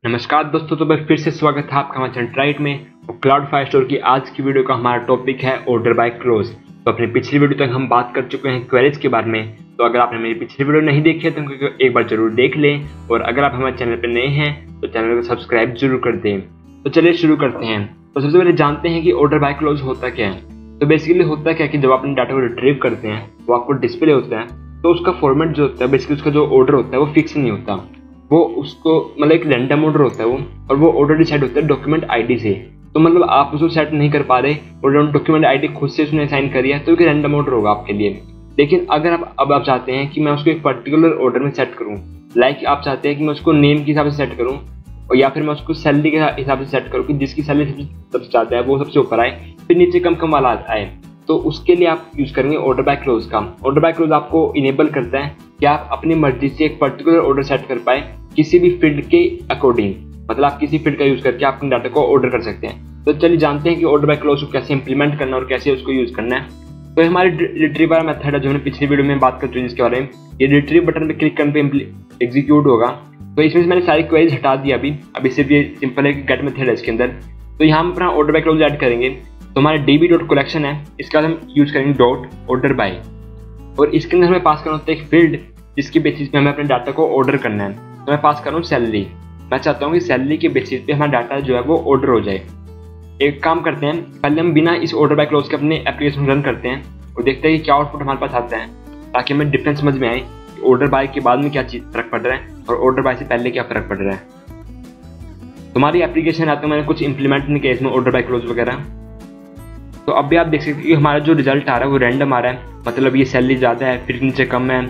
नमस्कार दोस्तों, तो मैं फिर से स्वागत है आपका हमारे चैनल ट्राइट में। और क्लाउड फायरस्टोर की आज की वीडियो का हमारा टॉपिक है ऑर्डर बाय क्लोज। तो अपनी पिछली वीडियो तक हम बात कर चुके हैं क्वेरीज के बारे में। तो अगर आपने मेरी पिछली वीडियो नहीं देखी है तो उनको एक बार जरूर देख लें, और अगर आप हमारे चैनल पर नए हैं तो चैनल को सब्सक्राइब जरूर कर दें। तो चलिए शुरू करते हैं। तो सबसे पहले जानते हैं कि ऑर्डर बाय क्लोज होता क्या है। तो बेसिकली होता क्या है कि जब आप अपने डाटा को रिट्रीव करते हैं वो आपको डिस्प्ले होता है, तो उसका फॉर्मेट जो होता है, बेसिकली उसका जो ऑर्डर होता है वो फिक्स नहीं होता। वो उसको मतलब एक रैंडम ऑर्डर होता है वो, और वो ऑर्डर डिसाइड होता है डॉक्यूमेंट आईडी से। तो मतलब आप उसको सेट नहीं कर पा रहे और डॉक्यूमेंट आईडी खुद से उसने असाइन करी है, तो एक रैंडम ऑर्डर होगा आपके लिए। लेकिन अगर आप चाहते हैं कि मैं उसको एक पर्टिकुलर ऑर्डर में सेट करूं, लाइक आप चाहते हैं कि मैं उसको नेम के हिसाब से सेट करूं, और या फिर मैं उसको सैलरी के हिसाब से सेट करूं कि जिसकी सैलरी सबसे ज़्यादा है वो सबसे ऊपर आए, फिर नीचे कम कम वाला आए, तो उसके लिए आप यूज़ करेंगे ऑर्डर बाय क्लोज का। ऑर्डर बाय क्लोज आपको इनेबल करता है कि आप अपनी मर्जी से एक पर्टिकुलर ऑर्डर सेट कर पाए किसी भी फील्ड के अकॉर्डिंग। मतलब आप किसी फील्ड का यूज़ करके आप अपने डाटा को ऑर्डर कर सकते हैं। तो चलिए जानते हैं कि ऑर्डर बाय क्लोज को कैसे इंप्लीमेंट करना और कैसे उसको यूज़ करना है। तो हमारे रिट्रीव वाला मेथड है जो हमने पिछली वीडियो में बात कर चुके हैं, जिसके बारे में ये रिट्रीव बटन पर क्लिक करने पे एग्जीक्यूट होगा। तो इसमें से मैंने सारी क्वेरीज हटा दी अभी सिर्फ ये सिंपल है कि गेट मेथड है इसके अंदर। तो यहाँ हम अपना ऑर्डर बाय क्लोज ऐड करेंगे। तो हमारा db.collection है, इसका हम यूज़ करेंगे डॉट ऑर्डर बाय, और इसके अंदर हमें पास करना होता है एक फील्ड जिसके बेसिस पे हमें अपने डाटा को ऑर्डर करना है। तो मैं पास कर रहा हूँ सैलरी। मैं चाहता हूँ कि सैलरी के बेसिस पे हमारा डाटा जो है वो ऑर्डर हो जाए। एक काम करते हैं, पहले हम बिना इस ऑर्डर बाय क्लोज के अपने एप्लीकेशन रन करते हैं और देखते हैं कि क्या आउटपुट हमारे पास आता है, ताकि हमें डिफरेंस समझ में आए कि ऑर्डर बाय के बाद में क्या चीज़ फर्क पड़ रहा है और ऑर्डर बाय से पहले क्या फर्क पड़ रहा है। तुम्हारी एप्लीकेशन है तो मैंने कुछ इंप्लीमेंट नहीं किया इसमें ऑर्डर बाय क्लोज वगैरह। तो अब भी आप देख सकते हैं कि हमारा जो रिजल्ट आ रहा है वो रैंडम आ रहा है। मतलब ये सैलरी ज़्यादा है, फिर नीचे कम है,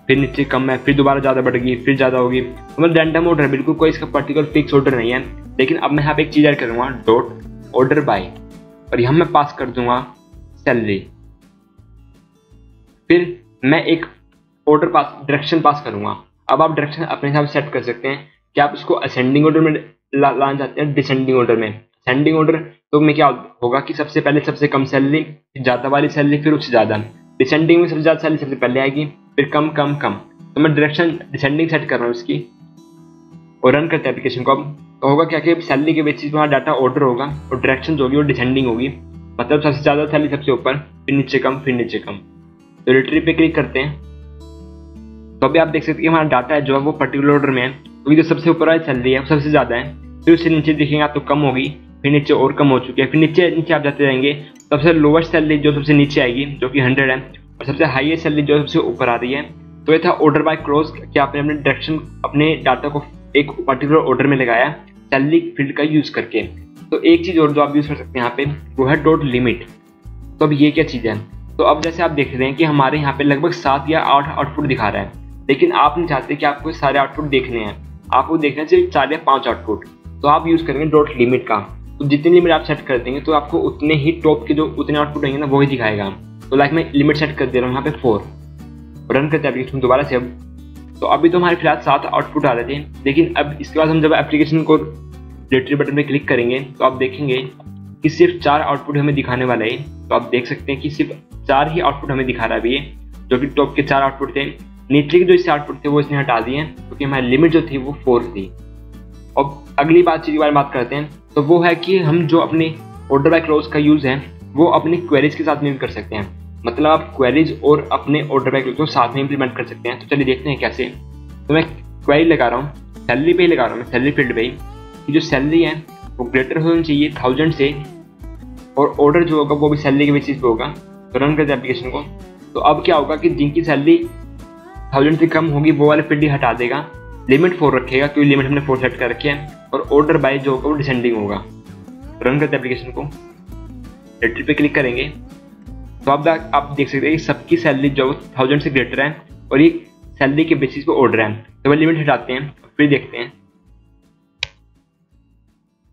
फिर नीचे कम है, फिर दोबारा ज़्यादा बढ़ेगी, फिर ज़्यादा होगी। मतलब रैंडम ऑर्डर है, बिल्कुल कोई इसका पर्टिकुलर फिक्स ऑर्डर नहीं है। लेकिन अब मैं यहाँ पे एक चीज़ ऐड करूँगा डॉट ऑर्डर बाय, और यहाँ मैं पास कर दूंगा सैलरी। फिर मैं एक ऑर्डर पास डायरेक्शन पास करूँगा। अब आप डायरेक्शन अपने हिसाब से सेट कर सकते हैं कि आप इसको असेंडिंग ऑर्डर में लाना चाहते हैं, डिसेंडिंग ऑर्डर में। असेंडिंग ऑर्डर तो में क्या होगा कि सबसे पहले सबसे कम सैलरी, फिर ज़्यादा वाली सैलरी, फिर उससे ज़्यादा। डिसेंडिंग में सबसे ज़्यादा सैलरी सबसे पहले आएगी, फिर कम कम कम। तो मैं डायरेक्शन डिसेंडिंग सेट कर रहा हूँ इसकी, और रन करते हैं एप्लीकेशन को। अब तो होगा क्या कि सैलरी के बेसिस पे हमारा डाटा ऑर्डर होगा और डायरेक्शन जो होगी वो डिसेंडिंग होगी। मतलब सबसे ज़्यादा सैलरी सबसे ऊपर, फिर नीचे कम, फिर नीचे कम। तो रिट्रीव पे क्लिक करते हैं। तो अभी आप देख सकते हैं कि हमारा डाटा है जो है वो पर्टिकुलर ऑर्डर में है, क्योंकि जो सबसे ऊपर वाली सैलरी है वो सबसे ज़्यादा है। फिर उससे नीचे देखेंगे आप तो कम होगी, फिर नीचे और कम हो चुकी है, फिर नीचे नीचे आप जाते जाएंगे। सबसे लोवेस्ट सैलरी जो सबसे नीचे आएगी जो कि 100 है, और सबसे हाईएस्ट सैलरी जो सबसे ऊपर आ रही है। तो ये था ऑर्डर बाय क्लोज कि आपने अपने डायरेक्शन अपने डाटा को एक पर्टिकुलर ऑर्डर में लगाया सैलरी फील्ड का यूज़ करके। तो एक चीज़ और जो आप यूज़ कर सकते हैं यहाँ पे वो है डॉट लिमिट। तो अब ये क्या चीज़ है, तो अब जैसे आप देख रहे हैं कि हमारे यहाँ पे लगभग 7 या 8 आउटपुट दिखा रहा है, लेकिन आप नहीं चाहते कि आपको सारे आउटपुट देखने हैं, आपको देखना सिर्फ 4 या 5 आउटपुट। तो आप यूज़ करेंगे डॉट लिमिट का। तो जितनी लिमिट आप सेट कर देंगे तो आपको उतने ही टॉप के जो उतने आउटपुट रहेंगे ना वही दिखाएगा। तो लाइक मैं लिमिट सेट कर दे रहा हूँ यहाँ पे 4, रन करते हैं एप्लीकेशन दोबारा से। अब तो अभी तो हमारे फिलहाल 7 आउटपुट आ रहे थे, लेकिन अब इसके बाद हम जब एप्लीकेशन को रिट्रीव बटन पे क्लिक करेंगे तो आप देखेंगे कि सिर्फ 4 आउटपुट हमें दिखाने वाला है। तो आप देख सकते हैं कि सिर्फ 4 ही आउटपुट हमें दिखा रहा है अभी ये, जो कि टॉप के 4 आउटपुट थे। नीचे के जो इससे आउटपुट थे वो इसने हटा दिए क्योंकि हमारी लिमिट जो थी वो 4 थी। अब अगली चीज़ के बारे में बात करते हैं, तो वो है कि हम जो अपने ऑर्डर बाय क्लोज का यूज़ है वो अपनी क्वेरीज के साथ में भी कर सकते हैं। मतलब आप क्वेरीज और अपने ऑर्डर बाय क्लोज को साथ में इंप्लीमेंट कर सकते हैं। तो चलिए देखते हैं कैसे। तो मैं क्वेरी लगा रहा हूँ, सैलरी पे ही लगा रहा हूँ, मैं सैलरी फील्ड पे ही कि जो सैलरी है वो ग्रेटर होनी चाहिए 1000 से, और ऑर्डर जो होगा वो भी सैलरी के बेसिस पे होगा। तो रन करते हैं एप्लीकेशन को। तो अब क्या होगा कि जिनकी सैलरी 1000 से कम होगी वो वाले फील्ड ही हटा देगा, लिमिट 4 रखेगा क्योंकि लिमिट हमने 4 सेट कर रखी है, और ऑर्डर बाय जो होगा वो डिसेंडिंग होगा। रन करते हैं एप्लीकेशन को, रिट्रीव पे क्लिक करेंगे। तो आप देख सकते हैं कि सबकी सैलरी जो 1000 से ग्रेटर है और ये सैलरी के बेसिस पे ऑर्डर है। तो वह लिमिट हटाते हैं, फिर देखते हैं।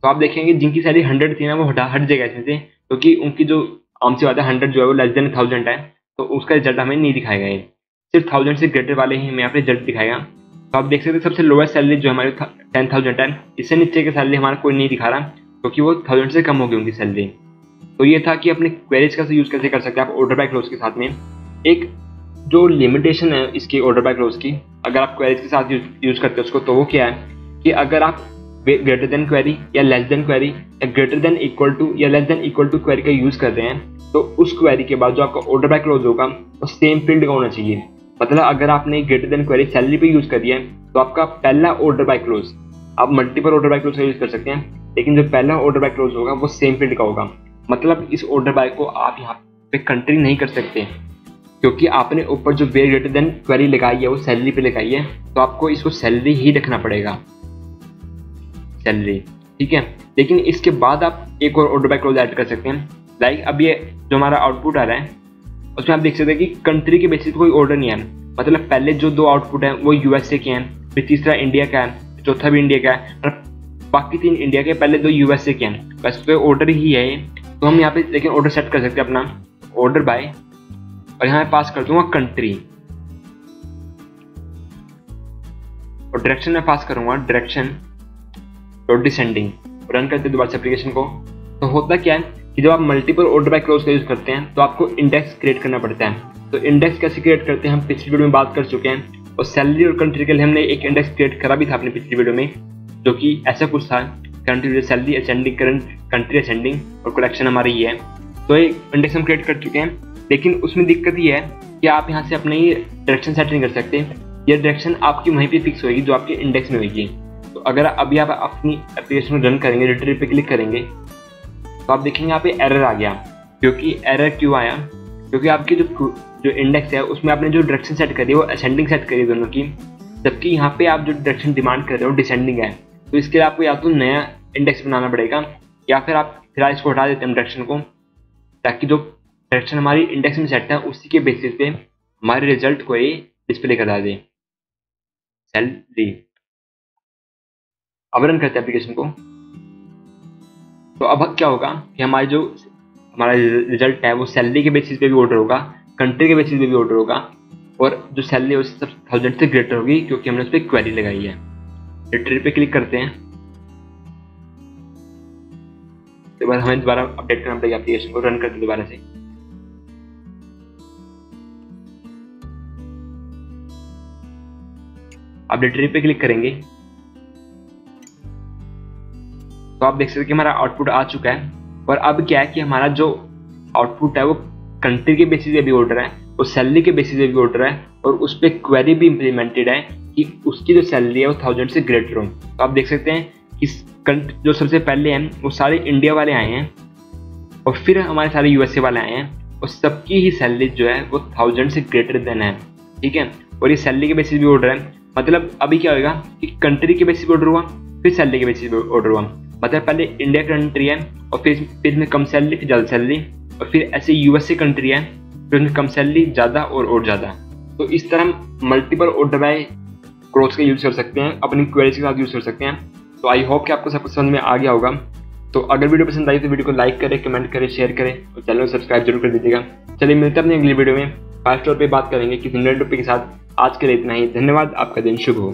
तो आप देखेंगे जिनकी सैलरी 100 थी ना वो हट जाएगा इसमें से, क्योंकि उनकी जो आम सी बात है 100 जो है वो लेस देन 1000 है, तो उसका रिजल्ट हमें नहीं दिखाएगा। ये सिर्फ 1000 से ग्रेटर वाले ही हमें यहाँ पे रिजल्ट दिखाएगा। तो आप देख सकते हैं सबसे लोवेस्ट सैलरी जो हमारी 10,000 है, इससे नीचे की सैलरी हमारा कोई नहीं दिखा रहा क्योंकि वो 1000 से कम होगी उनकी सैलरी। तो ये था कि अपने क्वेरीज का यूज़ कैसे कर सकते हैं आप ऑर्डर बाय क्लोज के साथ में। एक जो लिमिटेशन है इसकी ऑर्डर बाय क्लोज की, अगर आप क्वेरीज के साथ यूज़ करते हैं उसको, तो वो क्या है कि अगर आप ग्रेटर देन क्वेरी या लेस देन क्वेरी या ग्रेटर देन इक्वल टू या less than equal to query का यूज कर रहे हैं, तो उस क्वेरी के बाद जो आपका ऑर्डर बाय क्लोज होगा वो सेम फील्ड का होना चाहिए। मतलब अगर आपने ग्रेटर देन क्वेरी सैलरी पे यूज करी है तो आपका पहला ऑर्डर बाय क्लोज, आप मल्टीपल ऑर्डर बाय क्लोज का यूज कर सकते हैं, लेकिन जो पहला ऑर्डर बाय क्लोज होगा वो सेम फील्ड का होगा। मतलब इस ऑर्डर बाय को आप यहाँ पे कंट्री नहीं कर सकते, क्योंकि आपने ऊपर जो वेयर ग्रेटर देन क्वेरी लगाई है वो सैलरी पे लगाई है, तो आपको इसको सैलरी ही रखना पड़ेगा, सैलरी, ठीक है। लेकिन इसके बाद आप एक और ऑर्डर बाय क्लोज ऐड कर सकते हैं। लाइक अब ये जो हमारा आउटपुट आ रहा है उसमें आप देख सकते हैं कि कंट्री के बेसिस पे कोई ऑर्डर नहीं है। मतलब पहले जो 2 आउटपुट हैं वो यूएसए के हैं, फिर तीसरा इंडिया का है, चौथा भी इंडिया का है, और बाकी 3 इंडिया के, पहले 2 यूएसए के हैं। बस तो ऑर्डर ही है, तो हम यहाँ पे लेकिन ऑर्डर सेट कर सकते हैं अपना ऑर्डर बाय, और यहाँ पास कर दूंगा कंट्री, और डायरेक्शन में पास करूंगा डायरेक्शन डॉट डिसेंडिंग। रन करते दोबारा से एप्लीकेशन को। तो होता क्या है कि जब आप मल्टीपल ऑर्डर बाय क्लोज का यूज करते हैं तो आपको इंडेक्स क्रिएट करना पड़ता है। तो इंडेक्स कैसे क्रिएट करते हैं हम पिछली वीडियो में बात कर चुके हैं, और सैलरी और कंट्री के लिए हमने एक इंडेक्स क्रिएट करा भी था अपनी पिछली वीडियो में, जो कि ऐसा कुछ था, country salary ascending, current country ascending, और कलेक्शन हमारी ये है। तो एक इंडेक्स हम क्रिएट कर चुके हैं, लेकिन उसमें दिक्कत ये है कि आप यहाँ से अपने ही डायरेक्शन सेट नहीं कर सकते। ये डायरेक्शन आपकी वहीं पे फिक्स होगी जो आपके इंडेक्स में होगी। तो अगर अभी आप अपनी एप्लीकेशन रन करेंगे, रिट्रीव पे क्लिक करेंगे, तो आप देखेंगे यहाँ पे एरर आ गया। क्योंकि एरर क्यों आया? क्योंकि आपकी जो इंडेक्स है उसमें आपने जो डायरेक्शन सेट करी है वो असेंडिंग सेट करी है दोनों की, जबकि यहाँ पे आप जो डायरेक्शन डिमांड कर रहे हो डिसेंडिंग है। तो इसके लिए आपको या तो नया इंडेक्स बनाना पड़ेगा, या फिर आप फिलहाल इसको हटा देते हैं डायरेक्शन को, ताकि जो डायरेक्शन हमारी इंडेक्स में सेट है उसी के बेसिस पे हमारे रिजल्ट को ये डिस्प्ले करा दे। सैलरी अब रन करते हैं एप्लीकेशन को। तो अब क्या होगा कि हमारा रिजल्ट है वो सैलरी के बेसिस पे भी ऑर्डर होगा, कंट्री के बेसिस पे भी ऑर्डर होगा, और जो सैलरी है उससे 1000 से ग्रेटर होगी, क्योंकि हमने उस पर क्वेरी लगाई है। रिट्रीव पे क्लिक करते हैं, तो बाद हमें दोबारा अपडेट करना पड़ेगा एप्लीकेशन को। रन करते दोबारा से। अब रिट्रीव पे क्लिक करेंगे तो आप देख सकते हैं कि हमारा आउटपुट आ चुका है। और अब क्या है कि हमारा जो आउटपुट है वो कंट्री के बेसिस पे भी ऑर्डर है, वो सैलरी के बेसिस पे भी ऑर्डर है, और उस पर क्वेरी भी इंप्लीमेंटेड है कि उसकी जो सैलरी है वो 1000 से ग्रेटर हो। तो आप देख सकते हैं कि जो सबसे पहले हैं वो सारे इंडिया वाले आए हैं, और फिर हमारे सारे यूएसए वाले आए हैं, और सबकी ही सैलरी जो है वो 1000 से ग्रेटर देन है, ठीक है। और ये सैलरी के बेसिस भी ऑर्डर है। मतलब अभी क्या होगा कि कंट्री के बेसिस पे ऑर्डर हुआ, फिर सैलरी के बेसिस पे ऑर्डर हुआ। मतलब पहले इंडिया कंट्री है, और फिर इसमें कम सैलरी, फिर ज़्यादा सैलरी, और फिर ऐसे यूएसए कंट्री है, फिर उसमें कम सैलरी, ज़्यादा और ज़्यादा। तो इस तरह हम मल्टीपल ऑर्डर बाय क्लोज का यूज़ कर सकते हैं, अपनी क्वेरीज के साथ यूज़ कर सकते हैं। तो आई होप कि आपको सब कुछ समझ में आ गया होगा। तो अगर वीडियो पसंद आई तो वीडियो को लाइक करें, कमेंट करें, शेयर करें, और चैनल को सब्सक्राइब जरूर कर दीजिएगा। चलिए मिलते हैं अपनी अगली वीडियो में। 5 स्टोर पे बात करेंगे किसी नए टॉपिक के साथ। आज के लिए इतना ही। धन्यवाद। आपका दिन शुभ हो।